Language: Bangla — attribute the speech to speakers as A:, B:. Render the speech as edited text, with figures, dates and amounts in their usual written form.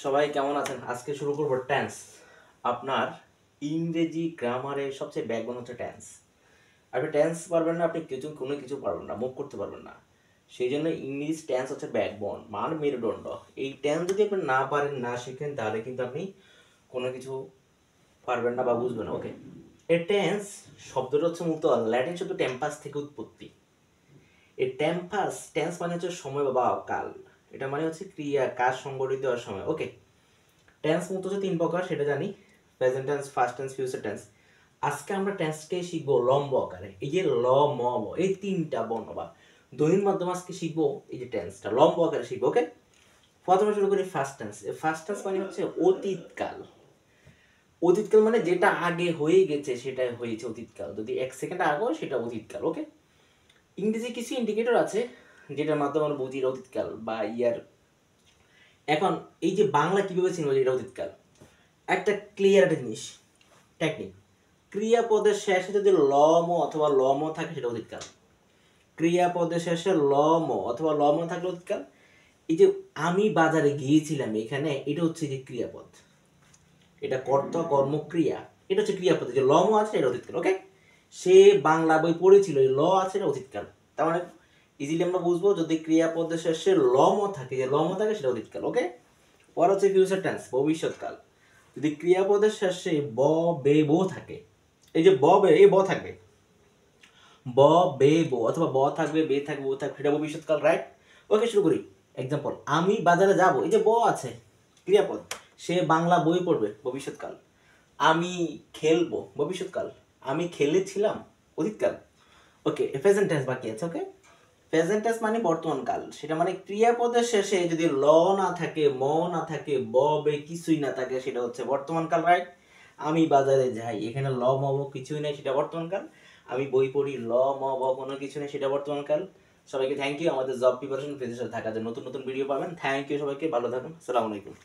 A: সবাই কেমন আছেন? আজকে শুরু করব টেন্স। আপনার ইংরেজি গ্রামারের সবচেয়ে ব্যাকবোন হচ্ছে টেন্স। আপনি টেন্স পারবেন না, আপনি কোনো কিছু পারবেন না, মুভ করতে পারবেন না। সেই জন্য ইংলিশ টেন্স হচ্ছে ব্যাকবোন, মানে মেরুদণ্ড। এই টেন্স যদি আপনি না পারেন, না শিখেন, তাহলে কিন্তু আপনি কোনো কিছু পারবেন না বা বুঝবেন না। ওকে, এই টেন্স শব্দটা হচ্ছে মূলত ল্যাটিন শব্দ টেম্পাস থেকে উৎপত্তি। এই টেন্স মানে হচ্ছে সময় বা কাল। এটা মানে হচ্ছে ক্রিয়া, কাজ সংগঠিত হওয়ার সময়। ওকে, টেন্স মূলত হচ্ছে তিন প্রকার, সেটা জানি। Present tense, first tense, future tense. আজকে আমরা টেন্সকে শিখবো লম্ব আকারে। এই যে ল, ম, ব, এই তিনটা বর্ণ বা ধ্বনির মাধ্যমে আজকে শিখবো এই যে টেন্সটা লম্ব আকারে শিখবো। ওকে, প্রথমে শুরু করি ফার্স্ট টেন্স। ফার্স্ট টেন্স মানে হচ্ছে অতীতকাল। অতীতকাল মানে যেটা আগে হয়ে গেছে সেটাই হয়েছে অতীতকাল। যদি এক সেকেন্ড আগে হয় সেটা অতীতকাল। ওকে, ইংরেজি কিছু ইন্ডিকেটর আছে যেটার মাধ্যমে আমরা বুঝি অতীতকাল বা ইয়ার। এখন এই যে বাংলা কিভাবে চিনবো এটা অতীতকাল? একটা ক্লিয়ার একটা জিনিস, টেকনিক। ক্রিয়াপদের শেষে যদি লম অথবা লম থাকে সেটা অতীতকাল। ক্রিয়াপদের শেষে লম অথবা লম থাকলে অতীতকাল। এই যে আমি বাজারে গিয়েছিলাম, এখানে এটা হচ্ছে যে ক্রিয়াপদ, এটা কর্তা কর্ম ক্রিয়া, এটা হচ্ছে ক্রিয়াপদ। যে লম আছে এটা অতীতকাল। ওকে, সে বাংলা বই পড়েছিল, এই ল আছে এটা অতীতকাল। তার মানে ইজিলি আমরা বুঝবো যদি ক্রিয়াপদের শেষে লম থাকে, যে লম থাকে সেটা অতীতকাল। ওকে, পর হচ্ছে ফিউচার টেন্স, ভবিষ্যৎকাল। যদি ক্রিয়াপদের শেষে ব, বে, বো থাকে, এই যে ব, বে, এই ব থাকবে, ব, বে, বো, অথবা ব থাকবে, বে থাকবে, ও থাকবে, সেটা ভবিষ্যৎকাল। রাইট? ওকে, শুরু করি। এক্সাম্পল, আমি বাজারে যাব, এই যে ব আছে, ক্রিয়াপদ। সে বাংলা বই পড়বে, ভবিষ্যৎকাল। আমি খেলবো, ভবিষ্যৎকাল। আমি খেলেছিলাম, অতীতকাল। ওকে, প্রেজেন্ট টেন্স বাকি আছে। ওকে, প্রেজেন্ট টেন্স মানে বর্তমান কাল। সেটা মানে ক্রিয়াপদের শেষে যদি ল না থাকে, ম না থাকে, ব, বে কিছুই না থাকে, সেটা হচ্ছে বর্তমান কাল। রাইট? আমি বাজারে যাই, এখানে ল, ম, ব কিছুই নাই, সেটা বর্তমান কাল। আমি বই পড়ি, ল, ম, ব কোনো কিছু নেই, সেটা বর্তমান কাল। সবাইকে থ্যাংক ইউ আমাদের জব প্রিপারেশন পেজের সাথে থাকার জন্য। নতুন নতুন ভিডিও পাবেন। থ্যাংক ইউ সবাইকে, ভালো থাকুন। আসসালামু আলাইকুম।